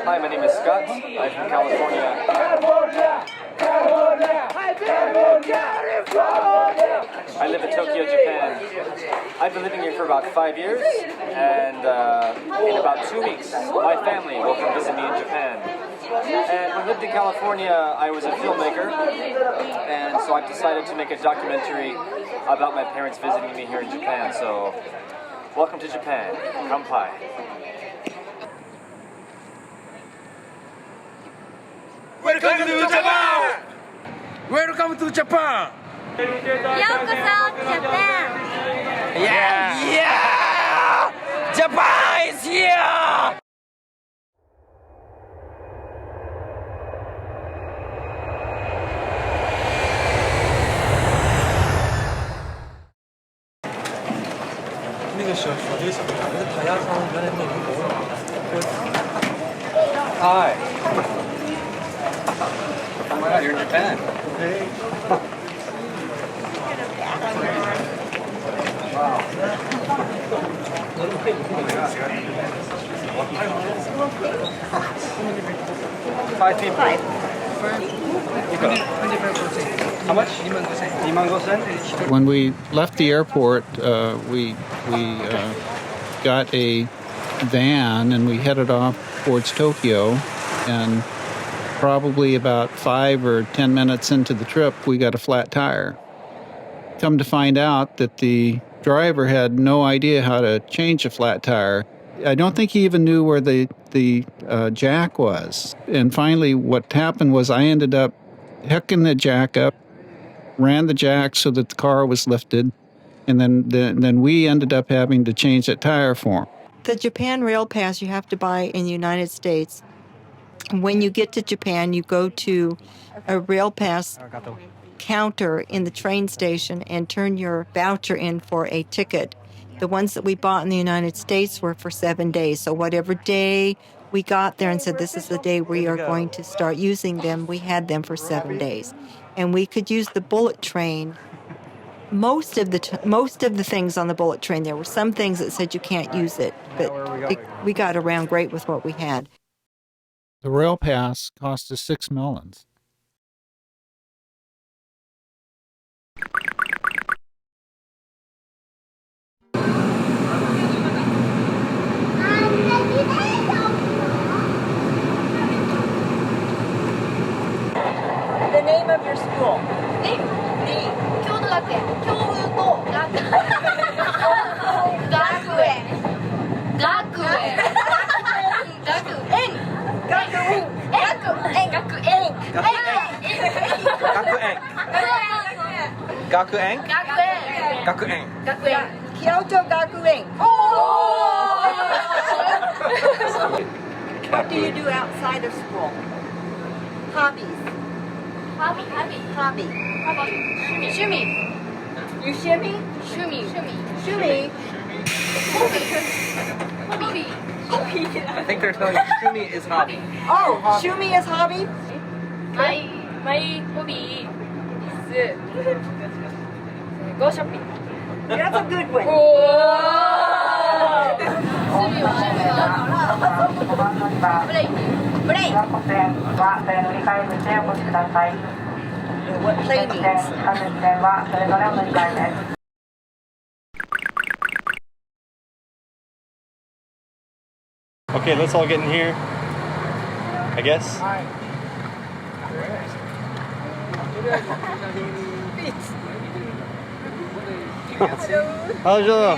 Hi, my name is Scott. I'm from California. I live in Tokyo, Japan. I've been living here for about 5 years, and in about 2 weeks, my family will come visit me in Japan. And when I lived in California, I was a filmmaker, and so I decided to make a documentary about my parents visiting me here in Japan. So, welcome to Japan. Kanpai. Welcome to Japan! Welcome to Japan! ようこそジャパン Yeah! Yeah! Japan is here! Hi. Oh my God, you're in Japan. Wow. 5 people. How much? 25,000. When we left the airport, we got a van and we headed off towards Tokyo, and probably about 5 or 10 minutes into the trip, we got a flat tire. Come to find out that the driver had no idea how to change a flat tire. I don't think he even knew where the jack was. And finally, what happened was I ended up hooking the jack up, ran the jack so that the car was lifted, and then we ended up having to change that tire for him. The Japan Rail Pass you have to buy in the United States. When you get to Japan, you go to a Rail Pass counter in the train station and turn your voucher in for a ticket. The ones that we bought in the United States were for 7 days. So whatever day we got there and said, this is the day we are going to start using them, we had them for 7 days. And we could use the bullet train. Most of the things on the bullet train, there were some things that said you can't use it, but we got around great with what we had. The rail pass cost us $6 million. The name of your school? 京都学園京都学園学園学園Kyoto Gakuen. What do you do outside of school? Hobbies. Hobby 趣味 You shimmy? 趣味 Shimmy? Hobby I think they're telling you Shumi is hobby. Oh, shimmy is hobby? My hobby is go shopping. That's a good one. 趣味はブレイク What play means? Okay, let's all get in here, I guess. Hello.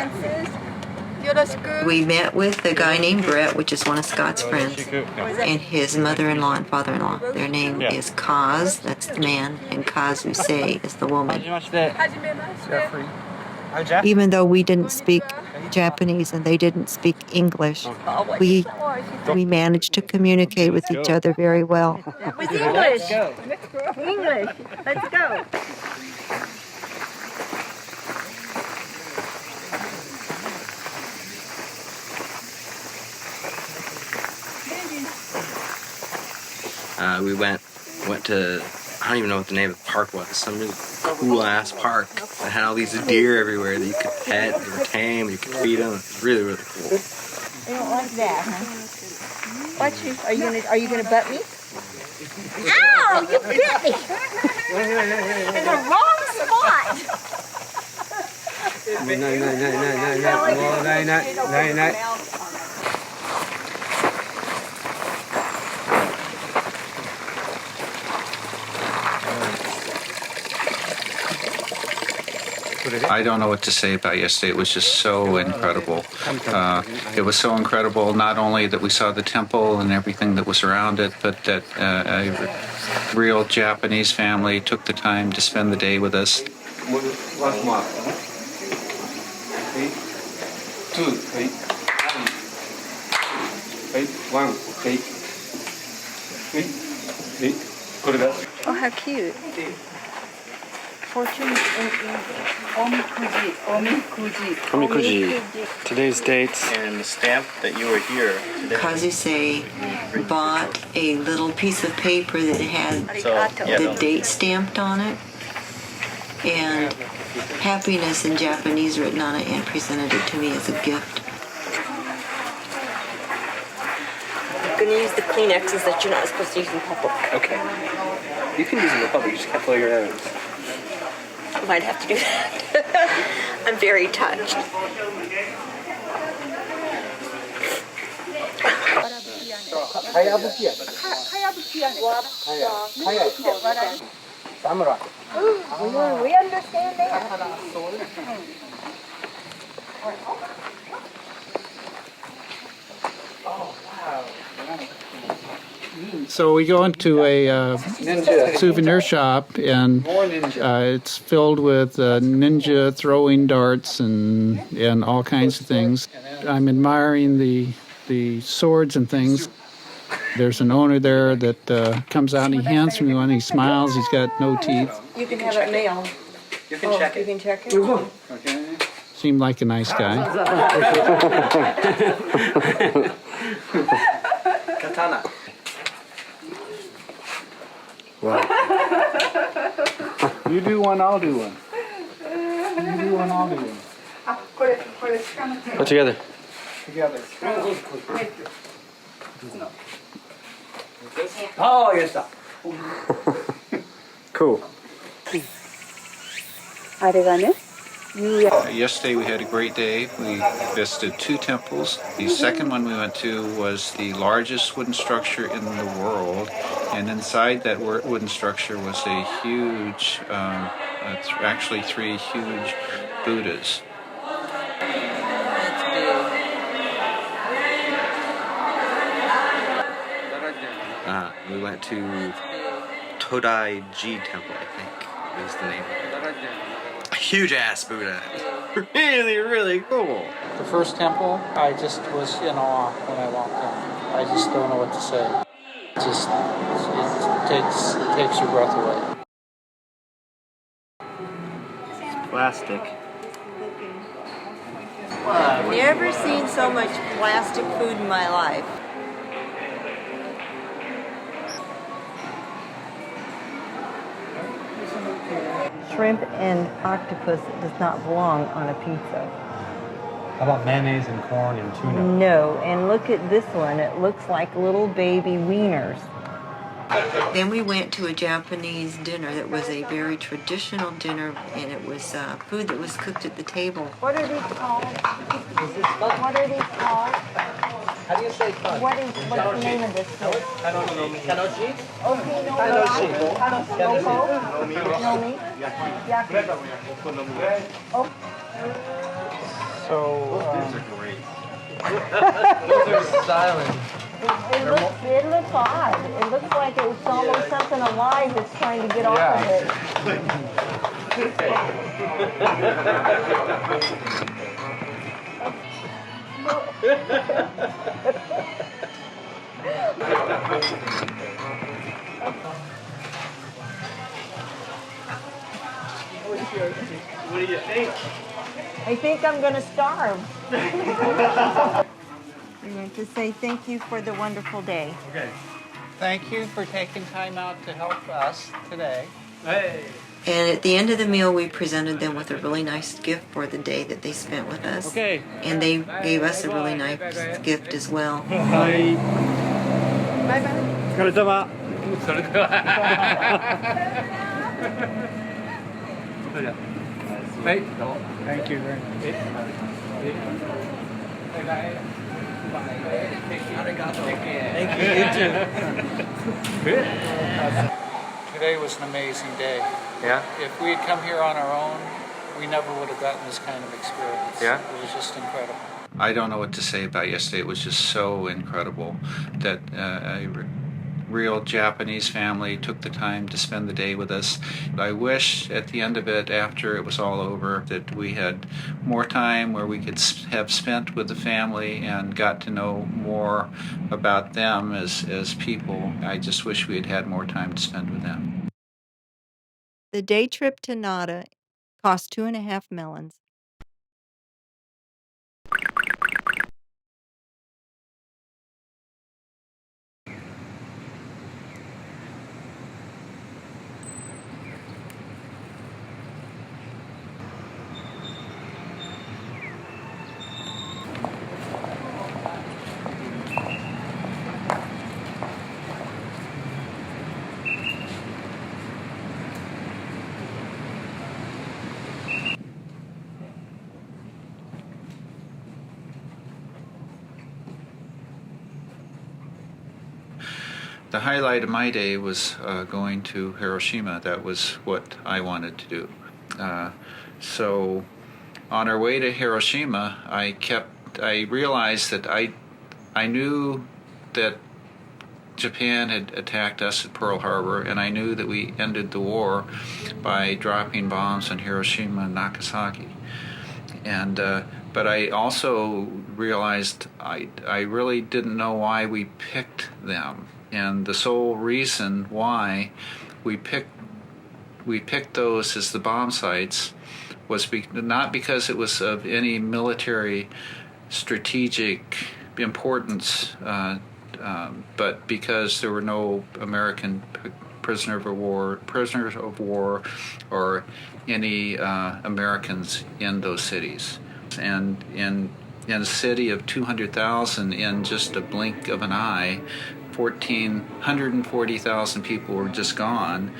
We met with a guy named Brett, which is one of Scott's friends, and his mother-in-law and father-in-law. Their name is Kaz, that's the man, and Kazuse is the woman. Jeffrey. Even though we didn't speak Japanese and they didn't speak English, we managed to communicate with each other very well. With English. English. Let's go. We went to, I don't even know what the name of the park was, some really cool ass park that had all these deer everywhere that you could pet, they were tame, you could feed them. It was really, really cool. They don't like that, huh? Watch me. Are you gonna butt me? Ow! You bit me! In the wrong spot! I don't know what to say about yesterday. It was just so incredible. It was so incredible, not only that we saw the temple and everything that was around it, but that a real Japanese family took the time to spend the day with us. Oh, how cute. Fortune Omikuji. Today's dates. And the stamp that you were here today. Kazuse bought a little piece of paper that had the date stamped on it and happiness in Japanese written on it, and presented it to me as a gift. I'm gonna use the Kleenexes that you're not supposed to use in public. Okay. You can use them in public, you just can't blow your nose. I might have to do that. I'm very touched. We understand that. So we go into a souvenir shop, and it's filled with ninja throwing darts and all kinds of things. I'm admiring the swords and things. There's an owner there that comes out and he hands me one. He smiles. He's got no teeth. You can have it mailed. You can check it. You can check it. Seemed like a nice guy. Katana. Wow. You do one, I'll do one. You do one, I'll do one. Go together. Together. Oh, yes. Cool. Yesterday we had a great day. We visited 2 temples. The second one we went to was the largest wooden structure in the world, and inside that wooden structure was a huge, actually 3 huge Buddhas. We went to Todai Ji Temple, I think is the name of it. A huge ass Buddha. Really, really cool. The first temple, I just was in awe when I walked in. I just don't know what to say. It takes your breath away. Plastic. Never seen so much plastic food in my life. Shrimp and octopus does not belong on a pizza. How about mayonnaise and corn and tuna? No, and look at this one. It looks like little baby wieners. Then we went to a Japanese dinner that was a very traditional dinner, and it was food that was cooked at the table. What are these called? What are these called? How do you say fun? What's the name of this food? Kanoji? Oki no Nomi? Yaki. Oh. So, These are great. Those are silent. It looks odd. It looks like it's almost something alive that's trying to get off of What do you think? I think I'm going to starve. We want to say thank you for the wonderful day. Okay. thank you for taking time out to help us today. Hey. And at the end of the meal, we presented them with a really nice gift for the day that they spent with us. Okay. And they gave us a really nice gift as well. はい。お疲れ様。それでは。はい。どうも。Thank you very much. Thank you. You too. Good. Today was an amazing day. Yeah. If we had come here on our own, we never would have gotten this kind of experience. Yeah. It was just incredible. I don't know what to say about yesterday. It was just so incredible that a real Japanese family took the time to spend the day with us. I wish at the end of it, after it was all over, that we had more time where we could have spent with the family and got to know more about them as people. I just wish we had had more time to spend with them. The day trip to Nada cost 2.5 melons. The highlight of my day was going to Hiroshima. That was what I wanted to do. So on our way to Hiroshima, I realized that I knew that Japan had attacked us at Pearl Harbor, and I knew that we ended the war by dropping bombs on Hiroshima and Nagasaki. And but I also realized I really didn't know why we picked them. And the sole reason why we picked those as the bomb sites was not because it was of any military strategic importance, but because there were no American prisoners of war, or any Americans in those cities. And in a city of 200,000, in just a blink of an eye, 140,000 people were just gone,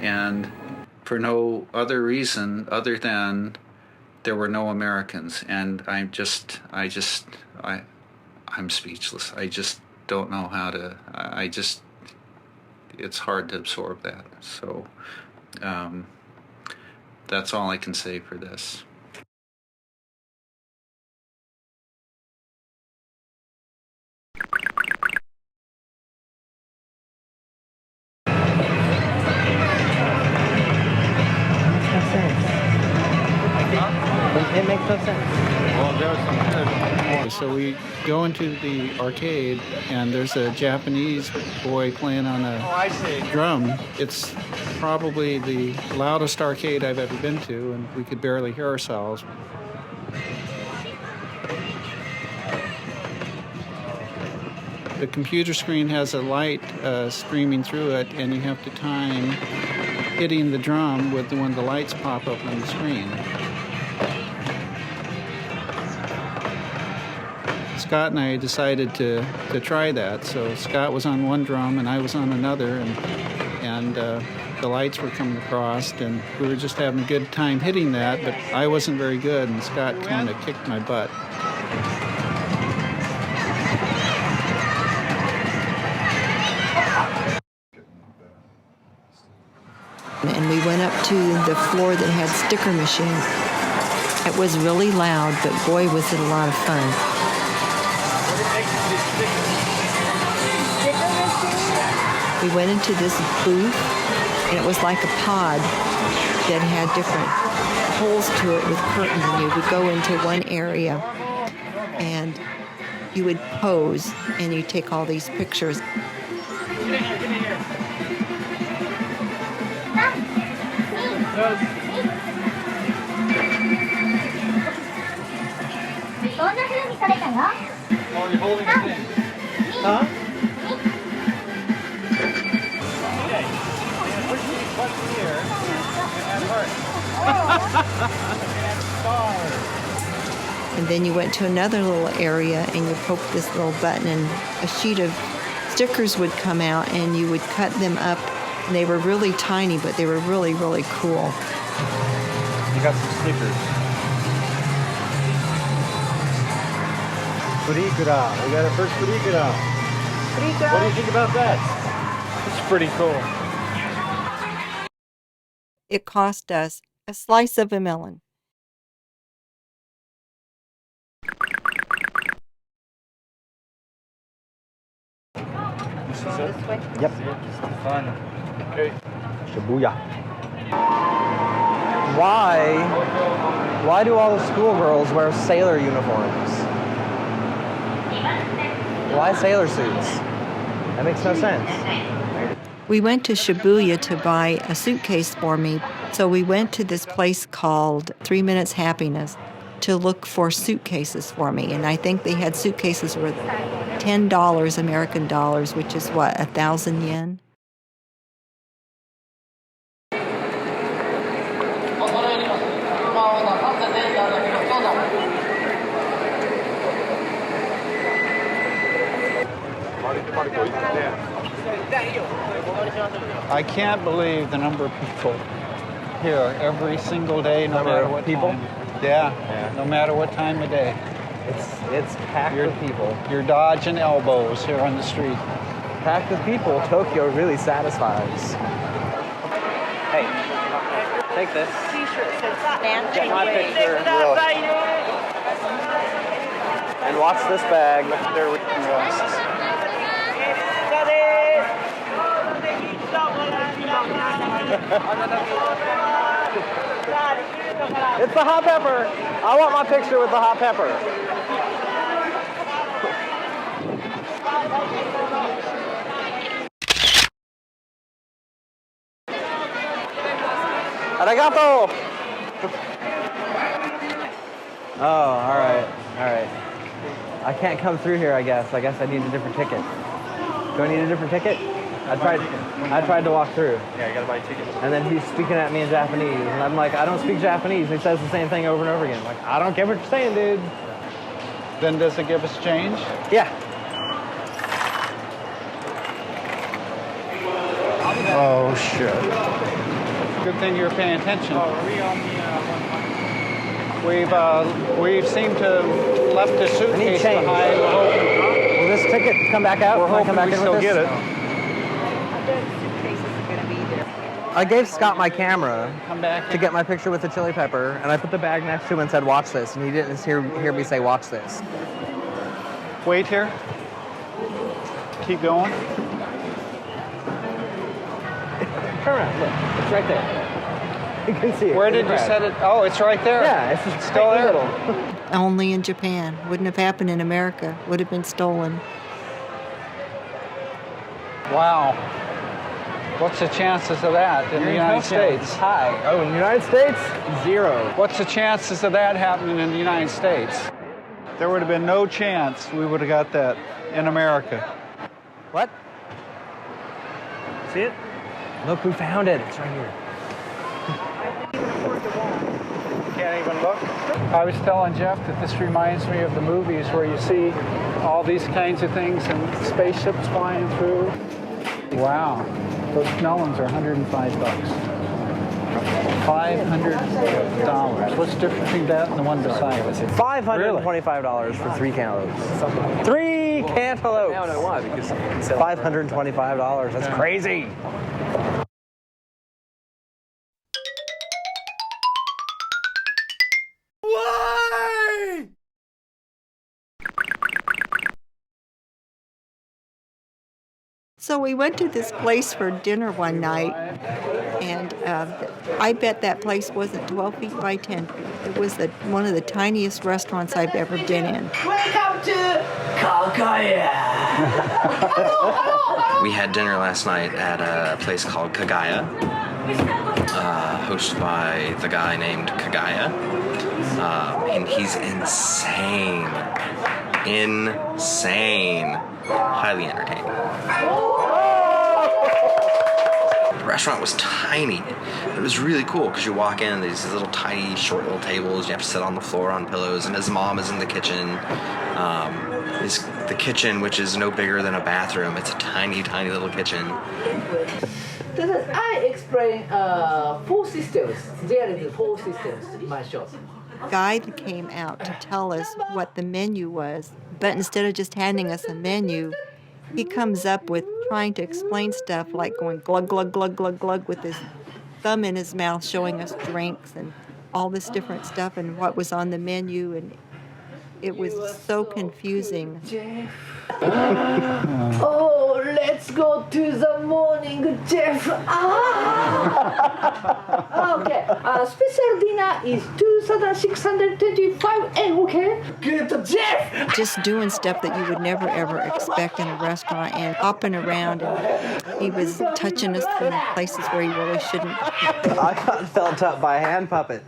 and for no other reason other than there were no Americans. And I'm speechless. I just don't know how to. It's hard to absorb that. So that's all I can say for this. It makes no sense. Well, there's some good. So we go into the arcade, and there's a Japanese boy playing on a drum. It's probably the loudest arcade I've ever been to, and we could barely hear ourselves. The computer screen has a light streaming through it, and you have to time hitting the drum with when the lights pop up on the screen. Scott and I decided to try that. So Scott was on one drum and I was on another, and the lights were coming across, and we were just having a good time hitting that, but I wasn't very good, and Scott kind of kicked my butt. And we went up to the floor that had sticker machines. It was really loud, but boy, was it a lot of fun. We went into this booth, and it was like a pod that had different holes to it with curtains, and you would go into one area, and you would pose, and you take all these pictures. Oh, you're holding it in. Huh? Okay. Push here. And then you went to another little area and you poked this little button and a sheet of stickers would come out and you would cut them up. And they were really tiny, but they were really, really cool. You got some stickers. Furikura. We got our first furikura. What do you think about that? It's pretty cool. It cost us a slice of a melon. This is it? Yep. Fun. Okay. Shibuya. Why do all the schoolgirls wear sailor uniforms? Why sailor suits? That makes no sense. We went to Shibuya to buy a suitcase for me, so we went to this place called 3 Minutes Happiness to look for suitcases for me, and I think they had suitcases worth $10 American dollars, which is what, 1,000 yen? I can't believe the number of people here every single day, no matter what time. Yeah, no matter what time of day. It's packed with people. You're dodging elbows here on the street. Packed with people, Tokyo really satisfies. Hey, take this. Get my picture. And watch this bag. They're It's the hot pepper. I want my picture with the hot pepper. Arigato. Oh, all right. I can't come through here, I guess. I guess I need a different ticket. Do I need a different ticket? I tried to walk through. Yeah, you gotta buy a ticket. And then he's speaking at me in Japanese. And I'm like, I don't speak Japanese. And he says the same thing over and over again. I'm like, I don't get what you're saying, dude. Then does it give us change? Yeah. Oh, shit. Good thing you're paying attention. Oh, are we on the We've seemed to have left the suitcase change. behind. Will this ticket come back out? We're Can I hoping come back we in still with this? get it. I gave Scott my camera Come back to get my picture with the chili pepper, and I put the bag next to him and said, watch this. And he didn't hear me say, watch this. Wait here. Keep going. Turn around, look. It's right there. You can see it. Where did you set it? Oh, it's right there. Yeah, it's just still there. Only in Japan. Wouldn't have happened in America. Would have been stolen. Wow. What's the chances of that in the United States? High. Oh, in the United States? 0. What's the chances of that happening in the United States? There would have been no chance we would have got that in America. What? See it? Look, we found it. It's right here. Can't even look. I was telling Jeff that this reminds me of the movies where you see all these kinds of things and spaceships flying through. Wow. Those melons are $105. $500. What's the difference between that and the one beside it? $525 for 3 cantaloupes. 3 cantaloupes! I don't know why, because $525. That's crazy. Why? So we went to this place for dinner one night, and I bet that place wasn't 12 feet by 10 feet. It was one of the tiniest restaurants I've ever been in. Welcome to Kagaya. We had dinner last night at a place called Kagaya, hosted by the guy named Kagaya, and he's insane, highly entertaining. restaurant was tiny. It was really cool because you walk in, these little tiny, short little tables. You have to sit on the floor on pillows, and his mom is in the kitchen. The kitchen, which is no bigger than a bathroom. It's a tiny, tiny little kitchen. I explain 4 systems. There is 4 systems in my shop. Guide came out to tell us what the menu was, but instead of just handing us a menu, he comes up with trying to explain stuff like going glug, glug, glug, glug, glug with his thumb in his mouth, showing us drinks and all this different stuff and what was on the menu, and it was so confusing. Oh, let's go to the morning, Jeff. Okay. Special dinner is 2,625 and okay. Good, Jeff. Just doing stuff that you would never ever expect in a restaurant and hopping around, and he was touching us in places where he really shouldn't. I got felt up by a hand puppet.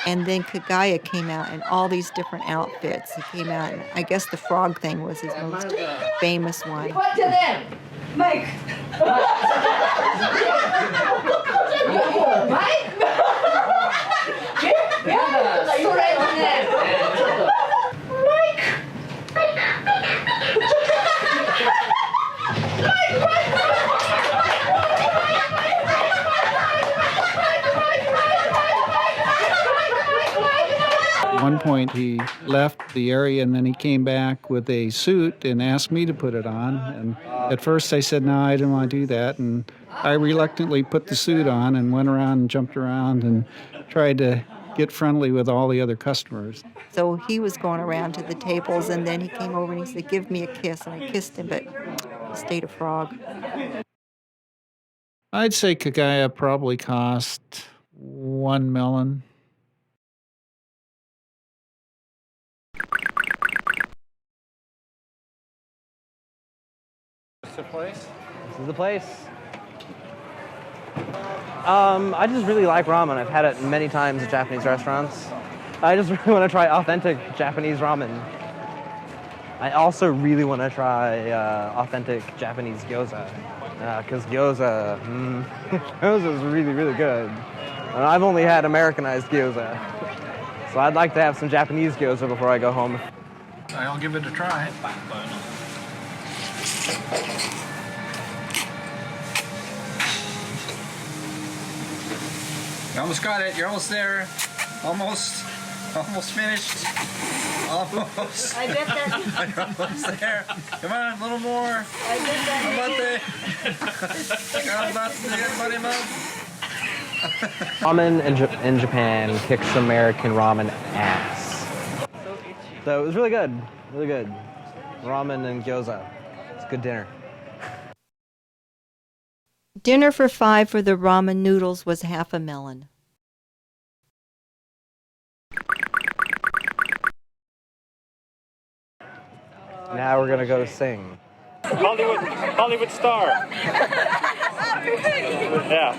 And then Kagaya came out in all these different outfits. He came out, and I guess the frog thing was his most famous one. What's your name? Mike. Mike? At one point, he left the area and then he came back with a suit and asked me to put it on. And at first I said, no, I didn't want to do that. And I reluctantly put the suit on and went around and jumped around and tried to get friendly with all the other customers. So he was going around to the tables, and then he came over and he said, give me a kiss. And I kissed him, but he stayed a frog. I'd say Kagaya probably cost $1 million. This is the place. I just really like ramen. I've had it many times at Japanese restaurants. I just really want to try authentic Japanese ramen. I also really want to try authentic Japanese gyoza. Because gyoza is really, really good. And I've only had Americanized gyoza. So I'd like to have some Japanese gyoza before I go home. I'll give it a try. You almost got it. You're almost there. Almost finished. Almost. I bet that. You're almost there. Come on, a little more. I bet that. Ramen in Japan kicks American ramen ass. So it was really good. Really good. Ramen and gyoza. It's a good dinner. Dinner for 5 for the ramen noodles was half a melon. Now we're gonna go sing. Hollywood star. Yeah.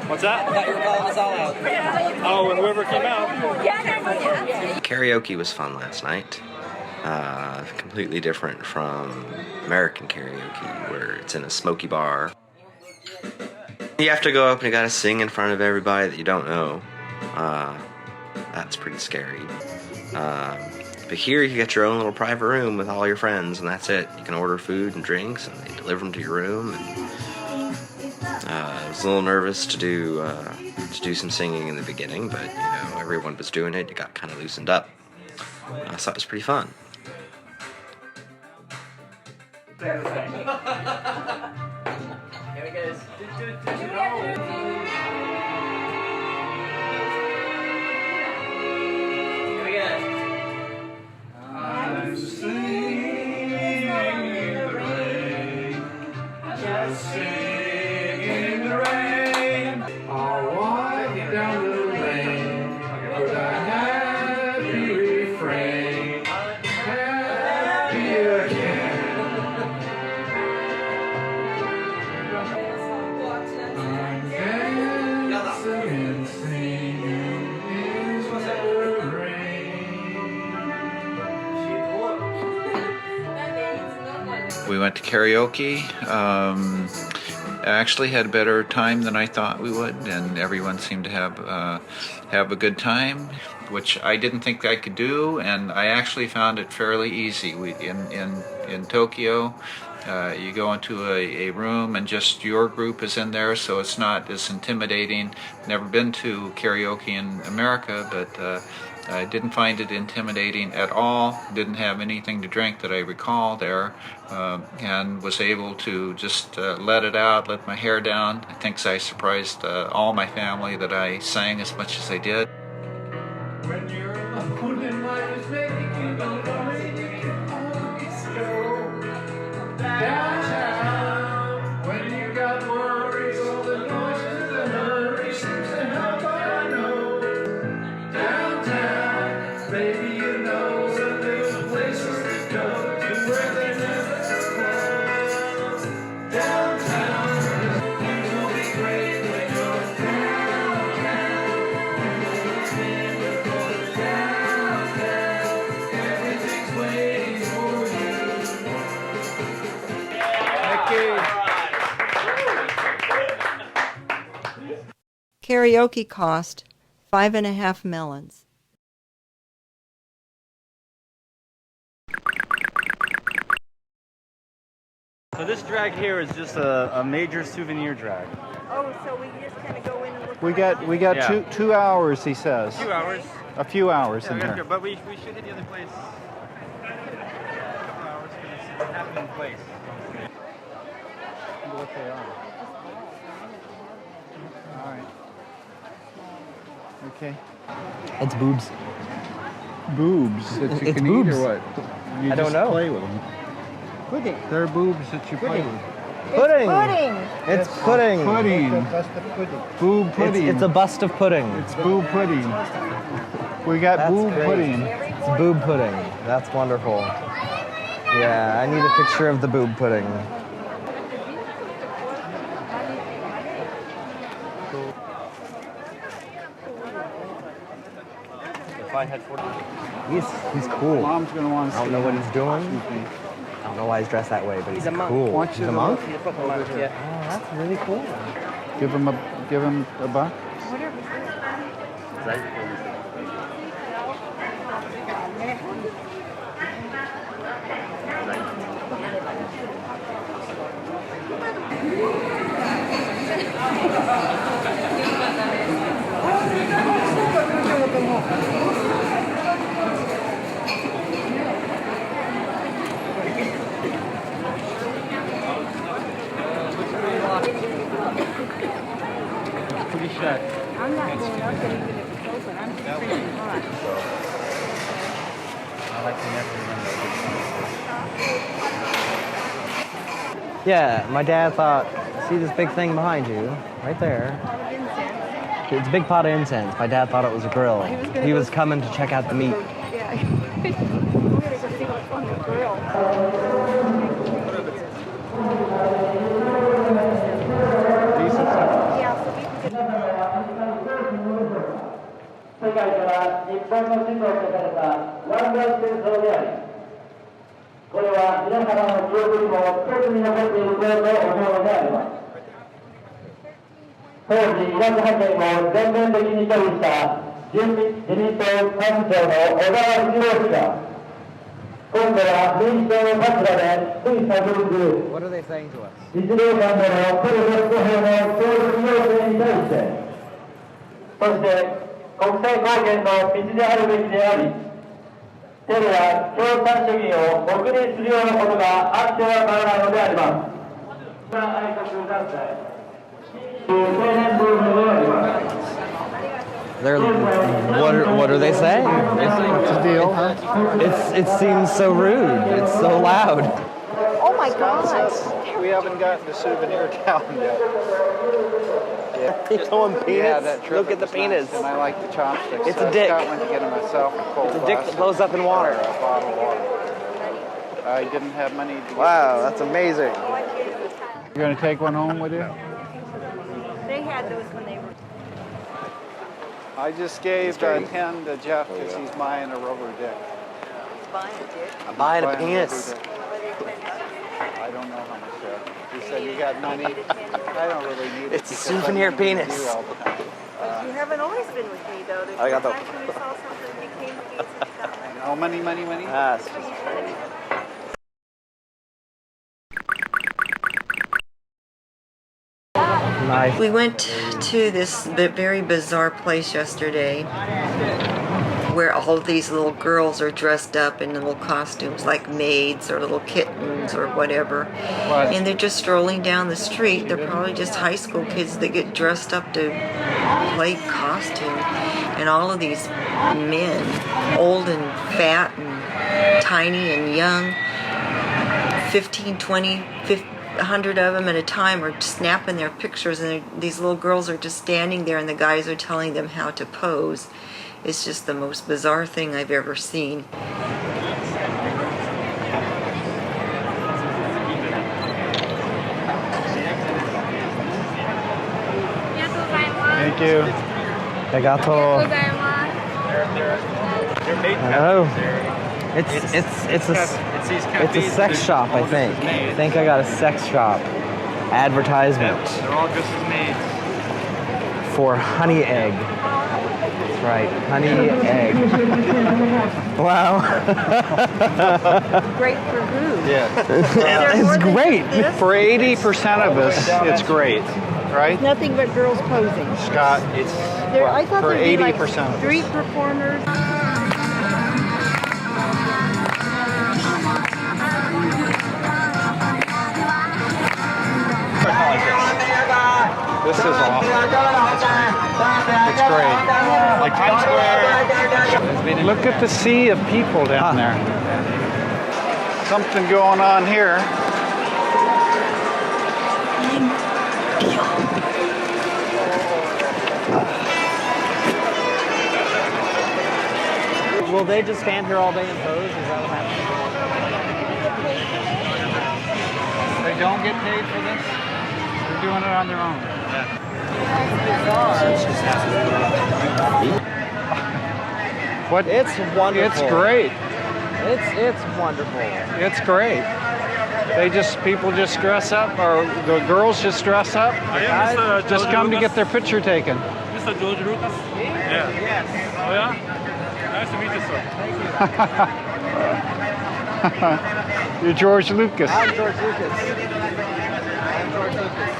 What's that? I thought you were calling us all out. Oh, and whoever came out. Karaoke was fun last night. Completely different from American karaoke, where it's in a smoky bar. You have to go up and you gotta sing in front of everybody that you don't know. That's pretty scary. But here you get your own little private room with all your friends, and that's it. You can order food and drinks, and they deliver them to your room. And, I was a little nervous to do some singing in the beginning, but you know, everyone was doing it. You got kind of loosened up. So it was pretty fun. We went to karaoke. I actually had a better time than I thought we would, and everyone seemed to have a good time, which I didn't think I could do, and I actually found it fairly easy. In Tokyo, you go into a room and just your group is in there, so it's not as intimidating. Never been to karaoke in America, but I didn't find it intimidating at all. Didn't have anything to drink that I recall there, and was able to just let it out, let my hair down. I think I surprised all my family that I sang as much as I did. When you're alone in life is making you lonely, you can always go downtown. When you got worries, all the noises, the hurry seems to help, I know. Downtown, baby, you know the little places to go to where they never close. Downtown, things will be great when you're downtown. Everything's waiting for you. Karaoke cost $5.5 melons. So this drag here is just a major souvenir drag. Oh, so we just kind of go in and look. We got Yeah. two hours, he says. 2 hours. A few hours in Yeah, here. but we should hit the other place. A couple hours because it's a happening place. Wonder what they are. All right. Okay. It's boobs. Boobs that you It's can boobs. eat or what? You I don't just know. play with them. Pudding. They're boobs that you play with. Pudding. Pudding. It's pudding. Pudding. Boob pudding. It's a bust of pudding. It's boob pudding. We got That's boob great. pudding. It's boob pudding. That's wonderful. Yeah, I need a picture of the boob pudding. If I had 40. He's cool. Mom's gonna want to I see don't know what him. he's doing. Excuse me. I don't know why he's dressed that way, but he's a monk. cool. Want you He's a to monk? look Oh, that's really cool. Give him a buck. Pretty shut. I'm not going up there even if it's open. I'm just freaking hot. I like to never remember. Yeah, my dad thought, see this big thing behind you? Right there. It's a big pot of incense. My dad thought it was a grill. He was coming to check out the meat. Yeah. We're gonna go see what's on the grill. Yeah, so we can get 世界から日本の地図を書かれた湾岸戦争であり、これは皆様の記憶にも深くに残っていることと思うのであります。当時、イラク派遣を全面的に拒否した自民党幹事長の小川一郎氏が、今度は民主党の立場でつい先日、 What are they saying to us? 日米間でのプロジェクト兵の協力要請に対して、そして国際貢献の道であるべきであり、テロや共産主義を黙認するようなことがあってはならないのであります。愛国団体、青年ブームであります。 What are they saying? What's the deal? It seems so rude. It's so loud. Oh my gosh. We haven't gotten to souvenir town yet. He's going penis. Yeah, that trip Look at the was nice, penis. and I like the chopsticks. It's so a dick. I got one to get myself a cold It's a dick glass that blows up in water. or a bottle of water. I didn't have money to Wow, that's amazing. You're going to take one home with you? They had those when they were. I just gave 10 to Jeff because he's buying a rubber dick. Buying a dick. I'm buying a Buying penis. rubber dick. I don't know how much there. He said, you got money? I don't really need it. It's a because souvenir I'm meeting penis. you all the time. You haven't always been with me, though. There's I got times when you saw something and you came to me and said you got money. Oh, money, money, money? Yes. Nice. We went to this very bizarre place yesterday where all of these little girls are dressed up in little costumes like maids or little kittens or whatever. And they're just strolling down the street. They're probably just high school kids that get dressed up to play costume. And all of these men, old and fat and tiny and young, 15, 20, 50, 100 of them at a time are snapping their pictures, and these little girls are just standing there and the guys are telling them how to pose. It's just the most bizarre thing I've ever seen. Thank you. Arigato. Oh. It's a sex shop, I think. I think I got a sex shop advertisement. They're all just as maids. For honey egg. That's right, honey egg. Wow. Great for who? Yeah. It's great. For 80% of us, it's great, right? Nothing but girls posing. Scott, it's I thought for there'd be like 80% of us. street performers. This is awesome. It's great. Like Times Square. Look at the sea of people down there. Something going on here. Will they just stand here all day and pose? Is that what happens? They don't get paid for this. They're doing it on their own. What? It's wonderful. It's great. It's wonderful. It's great. People just dress up, or the girls just dress up. Mr. Just come to get their picture taken. Mr. George Lucas? Yeah. Yes. Oh yeah? Nice to meet you, sir. You're George Lucas. I'm George Lucas. I'm George Lucas.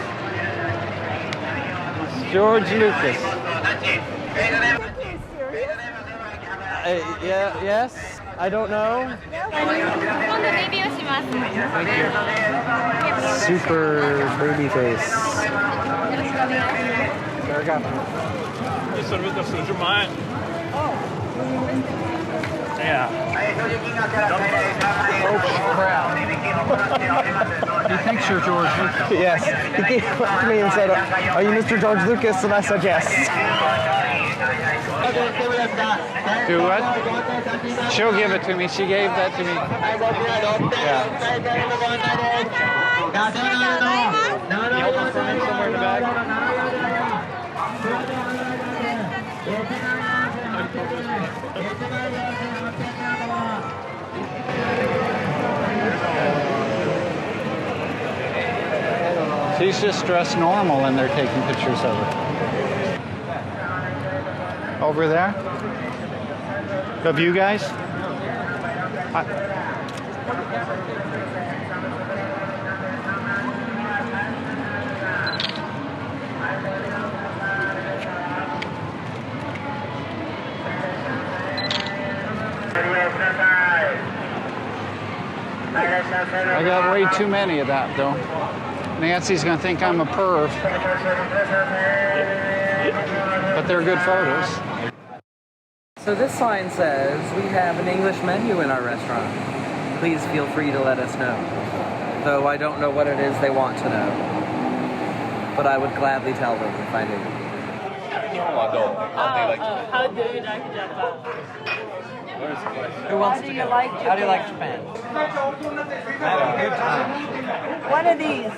George Lucas. Yes. I don't know. Super baby face. Mr. Lucas, would you mind? Yeah. Oh, crap. He thinks you're George Lucas. Yes. He came up to me and said, "Are you Mr. George Lucas?" And I said, "Yes." Do what? She'll give it to me. She gave that to me. Yeah. You hold this for me somewhere in the bag? She's just dressed normal and they're taking pictures of her. Over there? Of you guys? I got way too many of that, though. Nancy's going to think I'm a perv. But they're good photos. So this sign says, "We have an English menu in our restaurant. Please feel free to let us know." Though I don't know what it is they want to know. But I would gladly tell them if I knew. How do you like Japan? Who wants to go? How do you like Japan? I had a good time. One of these.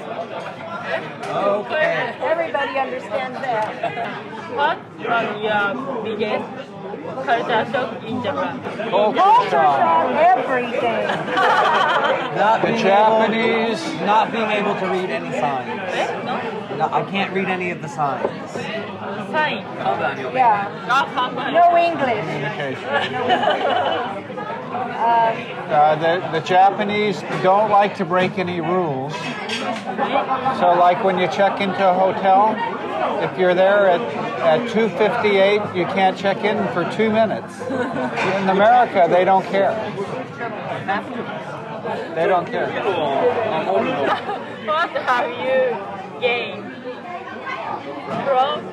Okay. Everybody understands that. What are your biggest culture shock in Japan? Culture shock, everything. Not being able to read any signs. No, I can't read any of the signs. Sign. Yeah. No English. The Japanese don't like to break any rules. So like when you check into a hotel, if you're there at 2:58, you can't check in for 2 minutes. In America, they don't care. They don't care. What have you gained from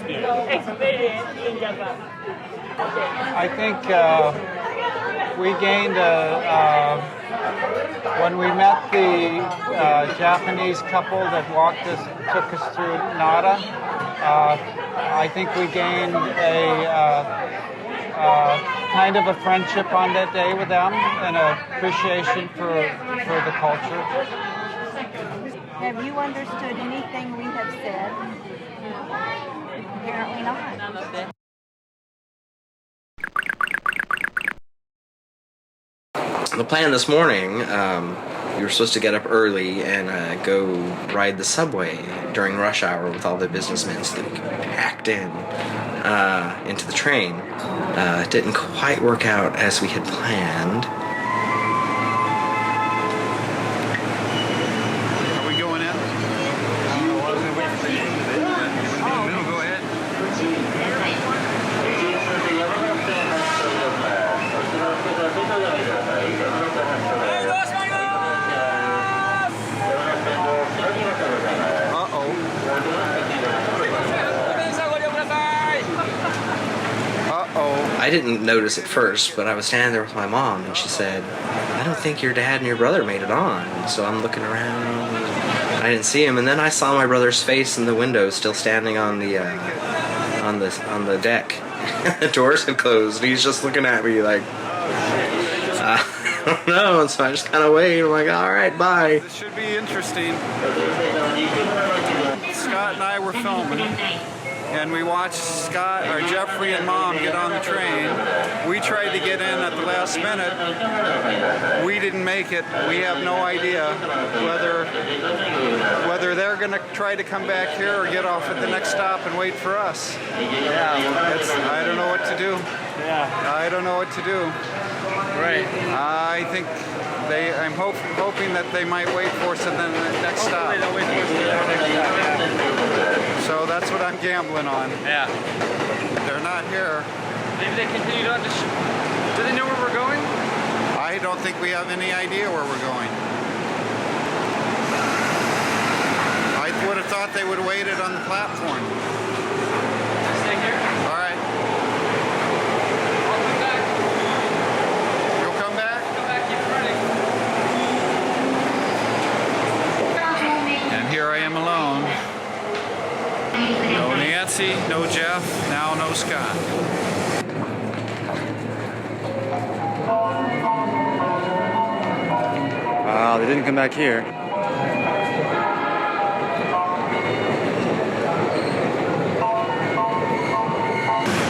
your experience in Japan? I think we gained when we met the Japanese couple that took us through Nara. I think we gained a kind of a friendship on that day with them and an appreciation for the culture. Have you understood anything we have said? Apparently not. The plan this morning, we were supposed to get up early and go ride the subway during rush hour with all the businessmen so that we could be packed into the train. It didn't quite work out as we had planned. Are we going in? Go ahead. I didn't notice at first, but I was standing there with my mom, and she said, "I don't think your dad and your brother made it on." So I'm looking around. I didn't see him, and then I saw my brother's face in the window, still standing on the deck. The doors had closed, and he's just looking at me like, I don't know. And so I just kind of wait. I'm like, "All right, bye." This should be interesting. Scott and I were filming, and we watched Scott or Jeffrey and Mom get on the train. We tried to get in at the last minute. We didn't make it. We have no idea whether they're going to try to come back here or get off at the next stop and wait for us. I don't know what to do. I don't know what to do. Right. I think I'm hoping that they might wait for us at the next stop. They'll wait for us at the next stop. So that's what I'm gambling on. Yeah. They're not here. Maybe they continued on to... Do they know where we're going? I don't think we have any idea where we're going. I would have thought they would have waited on the platform. Stay here? All right. I'll come back. You'll come back? Come back, keep running. And here I am alone. No Nancy, no Jeff, now no Scott. Wow, they didn't come back here.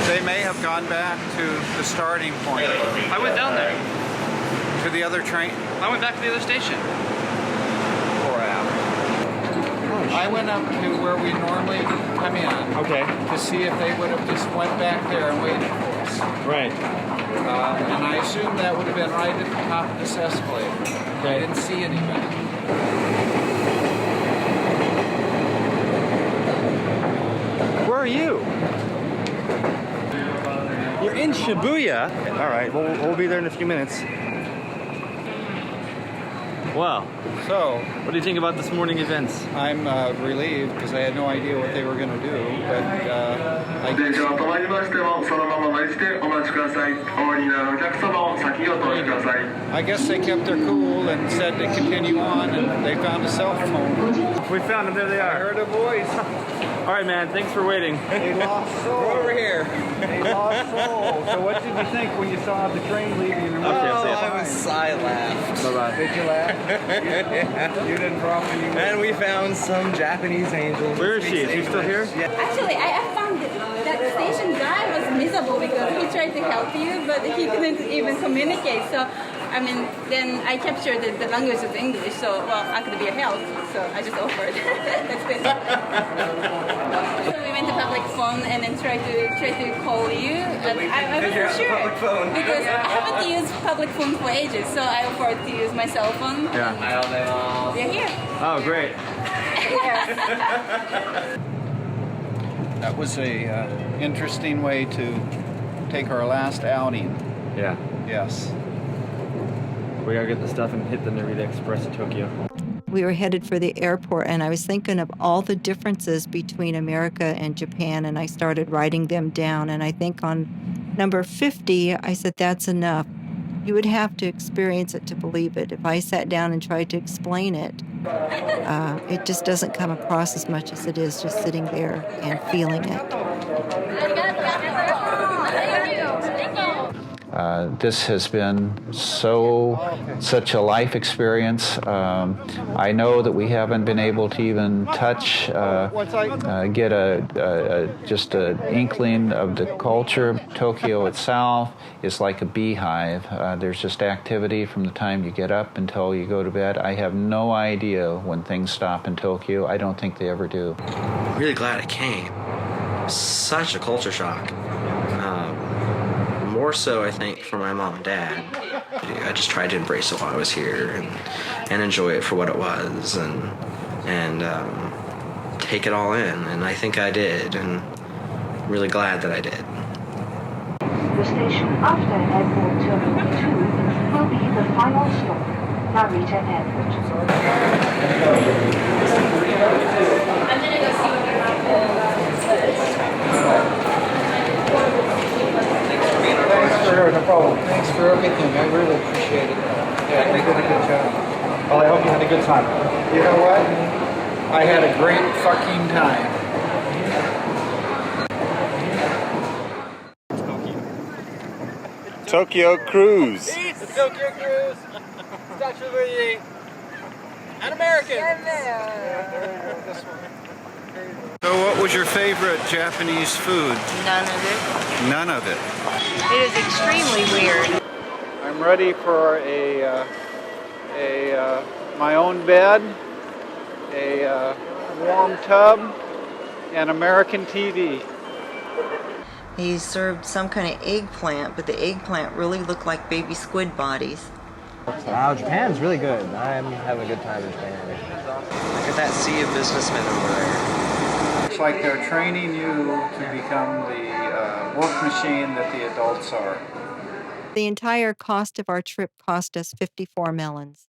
They may have gone back to the starting point. I went down there. To the other train? I went back to the other station. Poor Al. I went up to where we normally come in. Okay. To see if they would have just went back there and waited for us. Right. And I assumed that would have been right at the top of this escalator. Okay. I didn't see anybody. Where are you? You're in Shibuya? All right, we'll be there in a few minutes. Wow. So, what do you think about this morning events? I'm relieved because I had no idea what they were going to do, but I guess they kept their cool and said to continue on, and they found a cell phone. We found them, there they are. I heard a voice. right, man. Thanks for waiting. A lost soul. We're over here. A lost soul. So what did you think when you saw the train leaving? And I laughed. Bye-bye. Did you laugh? You didn't drop any. And we found some Japanese angels. Where is she? Is she still here? Actually, I found that station guy was miserable because he tried to help you, but he couldn't even communicate. So, I mean, then I captured the language of English, so, well, I could be a help, so I just offered. That's it. So we went to public phone and then tried to call you. And I wasn't sure public phone? because I haven't used public phone for ages, so I offered to use my cell phone. Yeah. We're here. Oh, great. That was a interesting way to take our last outing. Yeah. Yes. We gotta get the stuff and hit the Narita Express to Tokyo. We were headed for the airport, and I was thinking of all the differences between America and Japan, and I started writing them down. And I think on number 50, I said, that's enough. You would have to experience it to believe it. If I sat down and tried to explain it, it just doesn't come across as much as it is just sitting there and feeling it. This has been such a life experience. I know that we haven't been able to even touch, get just an inkling of the culture. Tokyo itself is like a beehive. There's just activity from the time you get up until you go to bed. I have no idea when things stop in Tokyo. I don't think they ever do. I'm really glad I came. Such a culture shock. More so, I think, for my mom and dad. I just tried to embrace it while I was here and enjoy it for what it was and take it all in. And I think I did, and I'm really glad that I did. The station after Airport Terminal 2 will be the final stop, Narita Airport. I'm gonna go see what No problem. Thanks for everything. I really appreciate it. Yeah, they did a good job. Well, I hope you had a good time. You know what? I had a great fucking time. Tokyo Cruise. The Tokyo Cruise, Statue of Liberty, and American. So what was your favorite Japanese food? None of it. None of it. It is extremely weird. I'm ready for my own bed, a warm tub, and American TV. He served some kind of eggplant, but the eggplant really looked like baby squid bodies. Wow, Japan's really good. I'm having a good time in Japan. Look at that sea of businessmen over there. It's like they're training you to become the work machine that the adults are. The entire cost of our trip cost us 54 melons.